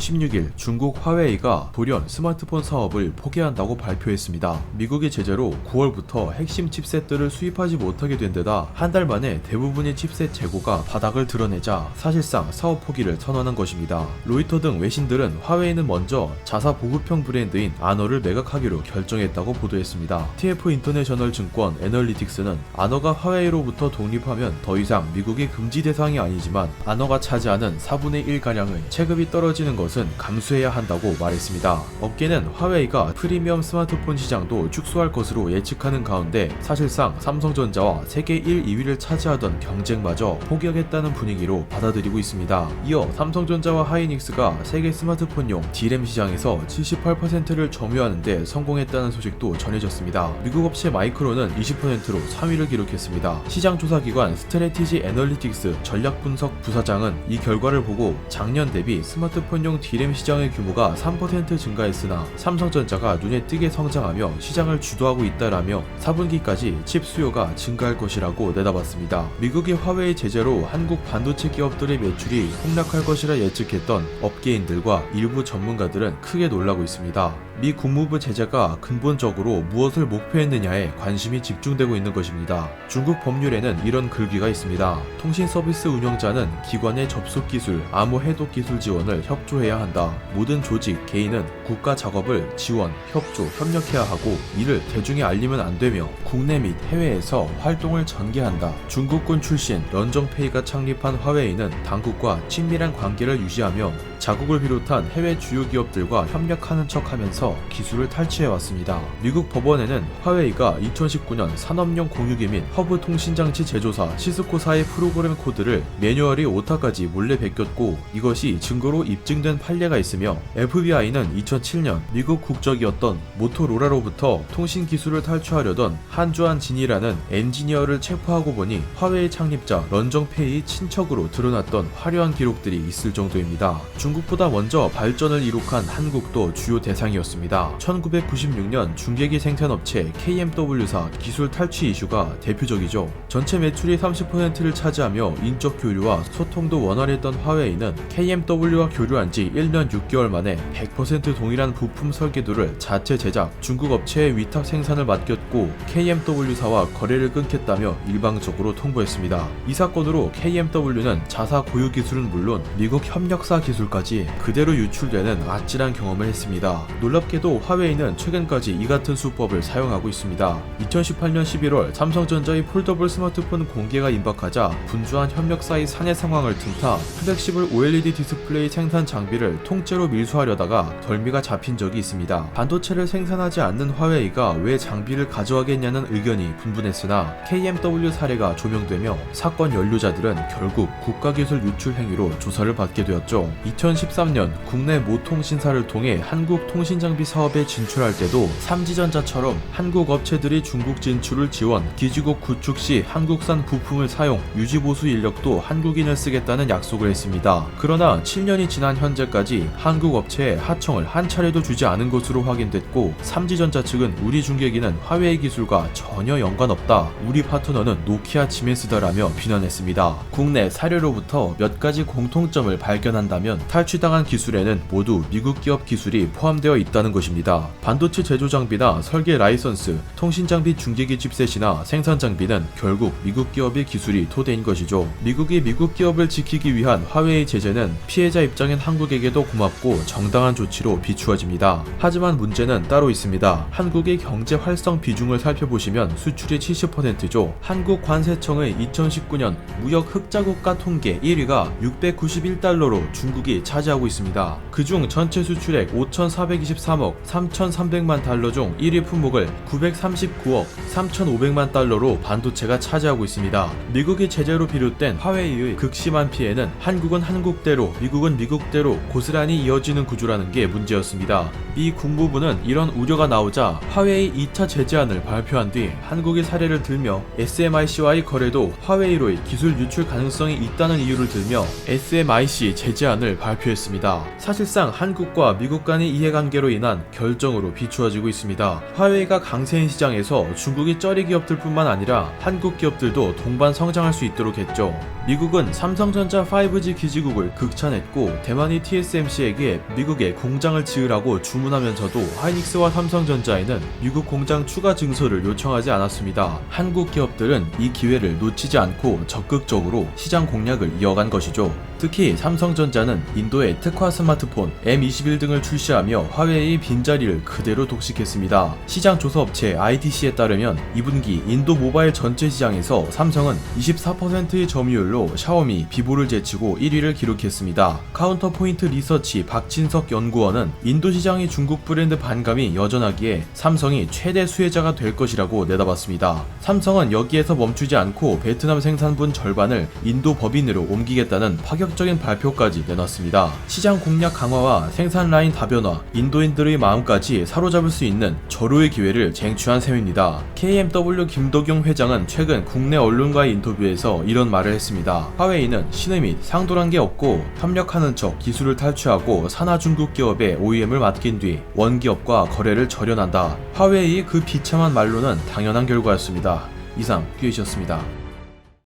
16일 중국 화웨이가 돌연 스마트폰 사업을 포기한다고 발표했습니다. 미국의 제재로 9월부터 핵심 칩셋들을 수입하지 못하게 된 데다 한 달 만에 대부분의 칩셋 재고가 바닥을 드러내자 사실상 사업 포기를 선언한 것입니다. 로이터 등 외신들은 화웨이는 먼저 자사 보급형 브랜드인 아너를 매각하기로 결정했다고 보도했습니다. TF 인터내셔널 증권 애널리틱스는 아너가 화웨이로부터 독립하면 더 이상 미국의 금지 대상이 아니지만 아너가 차지하는 4분의 1가량의 체급이 떨어지는 것은 감수해야 한다고 말했습니다. 업계는 화웨이가 프리미엄 스마트폰 시장도 축소할 것으로 예측하는 가운데 사실상 삼성전자와 세계 1, 2위를 차지하던 경쟁마저 포기하겠다는 분위기로 받아들이고 있습니다. 이어 삼성전자와 하이닉스가 세계 스마트폰용 D램 시장에서 78%를 점유하는 데 성공했다는 소식도 전해졌습니다. 미국 업체 마이크론은 20%로 3위를 기록했습니다. 시장 조사기관 스트래티지 애널리틱스 전략분석 부사장은 이 결과를 보고 작년 대비 스마트폰용 D램 시장의 규모가 3% 증가했으나 삼성전자가 눈에 띄게 성장하며 시장을 주도하고 있다라며 4분기까지 칩 수요가 증가할 것이라고 내다봤습니다. 미국의 화웨이 제재로 한국 반도체 기업들의 매출이 폭락할 것이라 예측했던 업계인들과 일부 전문가들은 크게 놀라고 있습니다. 미 국무부 제재가 근본적으로 무엇을 목표했느냐에 관심이 집중되고 있는 것입니다. 중국 법률에는 이런 글귀가 있습니다. 통신 서비스 운영자는 기관의 접속 기술, 암호 해독 기술 지원을 협조해야 한다. 모든 조직, 개인은 국가 작업을 지원, 협조, 협력해야 하고 이를 대중에 알리면 안 되며 국내 및 해외에서 활동을 전개한다. 중국군 출신 런정페이가 창립한 화웨이는 당국과 친밀한 관계를 유지하며 자국을 비롯한 해외 주요 기업들과 협력하는 척하면서 기술을 탈취해왔습니다. 미국 법원에는 화웨이가 2019년 산업용 공유기 및 허브 통신장치 제조사 시스코사의 프로그램 코드를 매뉴얼이 오타까지 몰래 베꼈고 이것이 증거로 입증된 판례가 있으며 FBI는 2007년 미국 국적이었던 모토로라로부터 통신 기술을 탈취하려던 한주한 진이라는 엔지니어를 체포하고 보니 화웨이 창립자 런정페이의 친척으로 드러났던 화려한 기록들이 있을 정도입니다. 중국보다 먼저 발전을 이룩한 한국도 주요 대상이었습니다. 1996년 중계기 생산업체 KMW사 기술 탈취 이슈가 대표적이죠. 전체 매출이 30%를 차지하며 인적 교류와 소통도 원활했던 화웨이는 KMW와 교류한 지 1년 6개월 만에 100% 동일한 부품 설계도를 자체 제작, 중국 업체에 위탁 생산을 맡겼고 KMW사와 거래를 끊겠다며 일방적으로 통보했습니다. 이 사건으로 KMW는 자사 고유 기술은 물론 미국 협력사 기술까지 그대로 유출되는 아찔한 경험을 했습니다. 놀랍게도 화웨이는 최근까지 이 같은 수법을 사용하고 있습니다. 2018년 11월 삼성전자의 폴더블 스마트폰 공개가 임박하자 분주한 협력사의 사내 상황을 틈타 플렉시블 OLED 디스플레이 생산 장비를 통째로 밀수하려다가 덜미가 잡힌 적이 있습니다. 반도체를 생산하지 않는 화웨이가 왜 장비를 가져가겠냐는 의견이 분분했으나 KMW 사례가 조명되며 사건 연루자들은 결국 국가기술 유출 행위로 조사를 받게 되었죠. 2013년 국내 모통신사를 통해 한국 통신장비 사업에 진출할 때도 삼지전자처럼 한국 업체들이 중국 진출을 지원, 기지국 구축 시 한국산 부품을 사용, 유지보수 인력도 한국인을 쓰겠다는 약속을 했습니다. 그러나 7년이 지난 현재까지 한국 업체에 하청을 한 차례도 주지 않은 것으로 확인됐고 삼지전자 측은 우리 중계기는 화웨이 기술과 전혀 연관없다. 우리 파트너는 노키아 지멘스다라며 비난했습니다. 국내 사례로부터 몇 가지 공통점을 발견한다면 탈취당한 기술에는 모두 미국 기업 기술이 포함되어 있다는 것입니다. 반도체 제조 장비나 설계 라이선스, 통신 장비 중계기 칩셋이나 생산 장비는 결국 미국 기업의 기술이 토대인 것이죠. 미국이 미국 기업을 지키기 위한 화웨이 제재는 피해자 입장인 한국에게도 고맙고 정당한 조치로 비추어집니다. 하지만 문제는 따로 있습니다. 한국의 경제 활성 비중을 살펴보시면 수출이 70%죠. 한국관세청의 2019년 무역 흑자국가 통계 1위가 691달러로 중국이 차지하고 있습니다. 그중 전체 수출액 5,423억 3,300만 달러 중 1위 품목을 939억 3,500만 달러로 반도체가 차지하고 있습니다. 미국의 제재로 비롯된 화웨이의 극심한 피해는 한국은 한국대로 미국은 미국대로 고스란히 이어지는 구조라는 게 문제였습니다. 미 국무부는 이런 우려가 나오자 화웨이 2차 제재안을 발표한 뒤 한국의 사례를 들며 SMIC와의 거래도 화웨이로의 기술 유출 가능성이 있다는 이유를 들며 SMIC 제재안을 발표했습니다. 발표했습니다. 사실상 한국과 미국 간의 이해관계로 인한 결정으로 비추어지고 있습니다. 화웨이가 강세인 시장에서 중국의 쩌리 기업들 뿐만 아니라 한국 기업들도 동반 성장할 수 있도록 했죠. 미국은 삼성전자 5G 기지국을 극찬했고 대만이 TSMC에게 미국에 공장을 지으라고 주문하면서도 하이닉스와 삼성전자에는 미국 공장 추가 증설을 요청하지 않았습니다. 한국 기업들은 이 기회를 놓치지 않고 적극적으로 시장 공략을 이어간 것이죠. 특히 삼성전자는 인도의 특화 스마트폰 M21 등을 출시하며 화웨이의 빈자리를 그대로 독식했습니다. 시장 조사업체 IDC에 따르면 2분기 인도 모바일 전체 시장에서 삼성은 24%의 점유율로 샤오미, 비보를 제치고 1위를 기록했습니다. 카운터포인트 리서치 박진석 연구원은 인도 시장의 중국 브랜드 반감이 여전하기에 삼성이 최대 수혜자가 될 것이라고 내다봤습니다. 삼성은 여기에서 멈추지 않고 베트남 생산분 절반을 인도 법인으로 옮기겠다는 파격적인 발표까지 내놨습니다. 시장 공략 강화와 생산 라인 다변화, 인도인들의 마음까지 사로잡을 수 있는 절호의 기회를 쟁취한 셈입니다. KMW 김덕용 회장은 최근 국내 언론과의 인터뷰에서 이런 말을 했습니다. 화웨이는 신의 및 상도란 게 없고 협력하는 척 기술을 탈취하고 산하 중국 기업의 OEM을 맡긴 뒤 원기업과 거래를 절연한다. 화웨이의 그 비참한 말로는 당연한 결과였습니다. 이상 뷰이셨습니다.